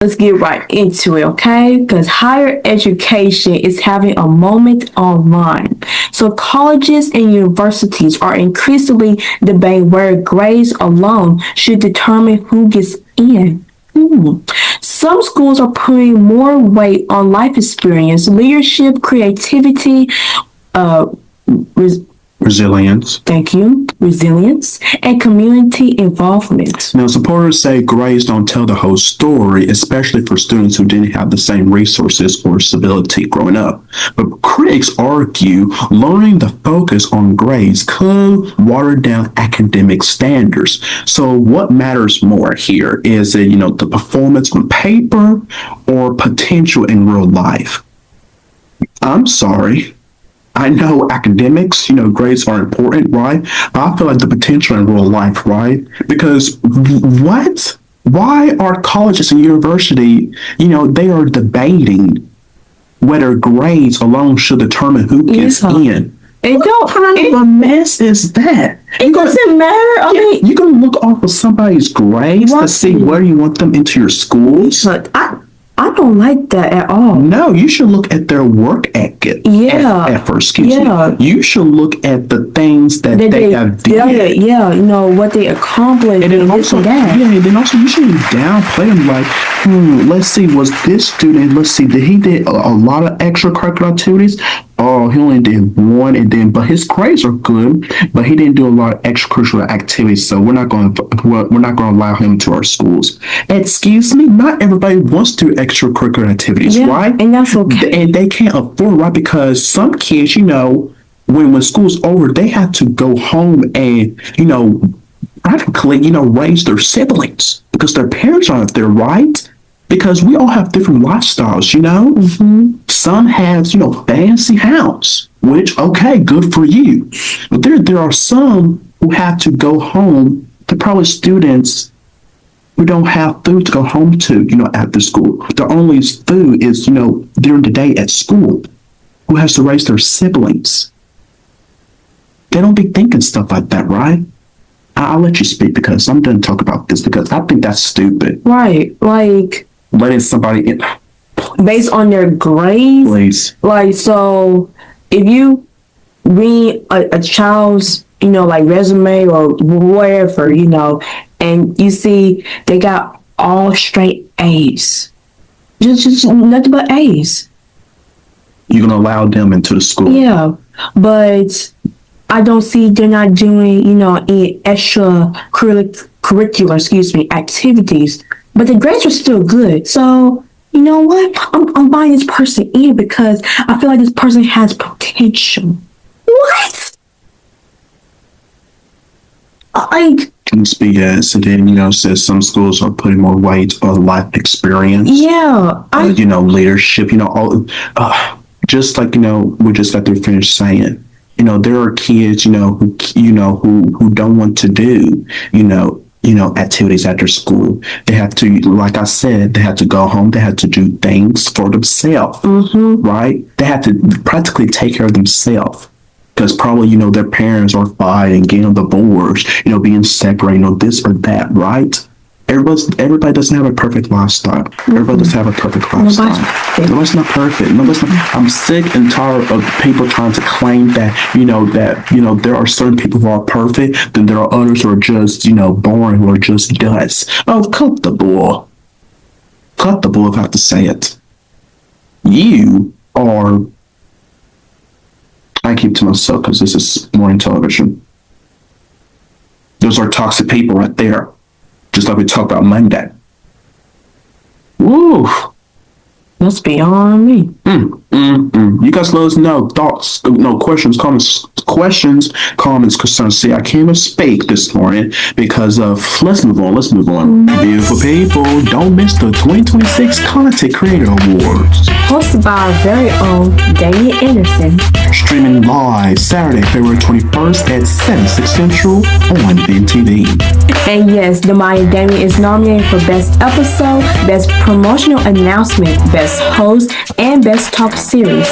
Let's get right into it, okay? Because higher education is having a moment online. So colleges and universities are increasingly debating where grades alone should determine who gets in. Some schools are putting more weight on life experience, leadership, creativity, uh, res- Resilience. thank you, resilience, and community involvement. Now, supporters say grades don't tell the whole story, especially for students who didn't have the same resources or stability growing up. But critics argue learning the focus on grades could water down academic standards. So, what matters more here? Is it, the performance on paper or potential in real life? I'm sorry. I know academics, grades are important, right? But I feel like the potential in real life, right? Because what? Why are colleges and university, they are debating whether grades alone should determine who gets in. What kind of a mess is that? It doesn't matter. I mean, you're going to look off of somebody's grades to see where you want them into your schools? I don't like that at all. No, you should look at their work ethic. Effort, excuse me. You should look at the things that they have done. Yeah, what they accomplished and then also, that. Yeah, and then also you shouldn't downplay them like, let's see, was this student, did he did a lot of extracurricular activities? Oh, he only did one, but his grades are good, but he didn't do a lot of extracurricular activities, so we're not going to allow him to our schools. Excuse me, not everybody wants to do extracurricular activities, right? And that's okay. And they can't afford, right? Because some kids, when school's over, they have to go home and, practically, raise their siblings because their parents aren't there, right? Because we all have different lifestyles, Some have, fancy house, which, okay, good for you. But there are some who have to go home. They're probably students who don't have food to go home to, after school. Their only food is, during the day at school. Who has to raise their siblings? They don't be thinking stuff like that, right? I'll let you speak because I'm done talking about this because I think that's stupid. Right, like letting somebody in based on their grades. Please. Like, so if you read a child's, resume or whatever, and you see they got all straight A's, just nothing but A's. You're gonna allow them into the school. Yeah, but I don't see they're not doing, any extra curricular, activities. But the grades are still good. So, you know what? I'm buying this person in because I feel like this person has potential. What? Yes, and then, says some schools are putting more weight on life experience. Yeah. Leadership, just like, we just got to finish saying, there are kids, who don't want to do, activities after school. They have to, like I said, they have to go home. They have to do things for themselves, right? They have to practically take care of themselves because probably, their parents are fighting, getting on the boards, being separated, this or that, right? Everybody doesn't have a perfect lifestyle. Everybody doesn't have a perfect lifestyle. Nobody's not perfect. I'm sick and tired of people trying to claim that, there are certain people who are perfect, then there are others who are just, boring, who are just dust. Oh, cut the bull. Cut the bull if I have to say it. You are, I keep to myself because this is morning television. Those are toxic people right there. Just like we talked about Monday. Woo! That's beyond me. You guys let us know thoughts, questions, comments, concerns. See, I can't even speak this morning because of, let's move on. Beautiful people, don't miss the 2026 Content Creator Awards. Hosted by our very own Damian Anderson. Streaming live Saturday, February 21st at 7/6 Central on VNTV. And yes, the Maya Damian is nominated for Best Episode, Best Promotional Announcement, Best Host, and Best Talk Series.